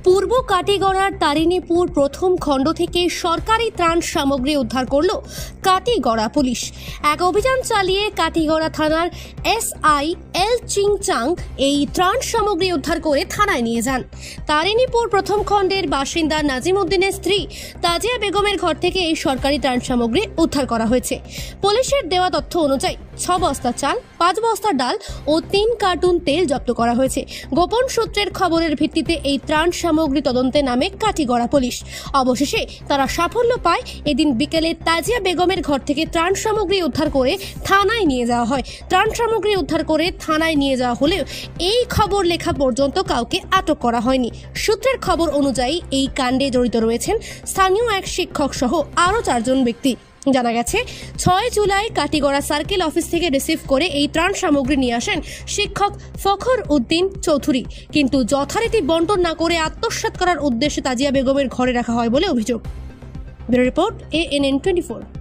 পূর্ব কাটিগড়ার তারিণীপুর প্রথম খণ্ড থেকে সরকারি ত্রাণ সামগ্রী উদ্ধার করল কাটিগড়া পুলিশ। এক অভিযান চালিয়ে কাটিগড়া থানার এসআই এল চিংচাং এই ত্রাণ সামগ্রী উদ্ধার করে থানায় নিয়ে যান। তারিণীপুর প্রথম খণ্ডের বাসিন্দা নাজিম উদ্দিনের স্ত্রী তাজিয়া বেগমের ঘর থেকে এই সরকারি ত্রাণ সামগ্রী উদ্ধার করা হয়েছে। পুলিশের দেওয়া তথ্য অনুযায়ী 6 বস্তা চাল, 5 বস্তা ডাল ও 3 কার্টুন তেল জব্দ করা হয়েছে। গোপন সূত্রের খবরের ভিত্তিতে এই ত্রাণ সামগ্রী তদন্তে নামে কাটিগড়া পুলিশ। অবশেষে তারা সাফল্য পায়। এদিন বিকেলে তাজিয়া বেগমের ঘর থেকে ত্রাণ সামগ্রী উদ্ধার করে থানায় নিয়ে যাওয়া হয়। ত্রাণ সামগ্রী উদ্ধার করে থানায় নিয়ে যাওয়া হলেও এই খবর লেখা পর্যন্ত কাউকে আটক করা হয়নি। সূত্রের খবর অনুযায়ী এই কাণ্ডে জড়িত রয়েছেন স্থানীয় এক শিক্ষক সহ আরও 4 জন ব্যক্তি। জানা গেছে 6 জুলাই কাটিগড়া সার্কেল অফিস থেকে রিসিভ করে এই ত্রাণ সামগ্রী নিয়ে আসেন শিক্ষক ফখর উদ্দিন চৌধুরী, কিন্তু যথারীতি বন্টন না করে আত্মসাৎ করার উদ্দেশ্যে তাজিয়া বেগমের ঘরে রাখা হয় বলে অভিযোগ। Bureau report ANN 24।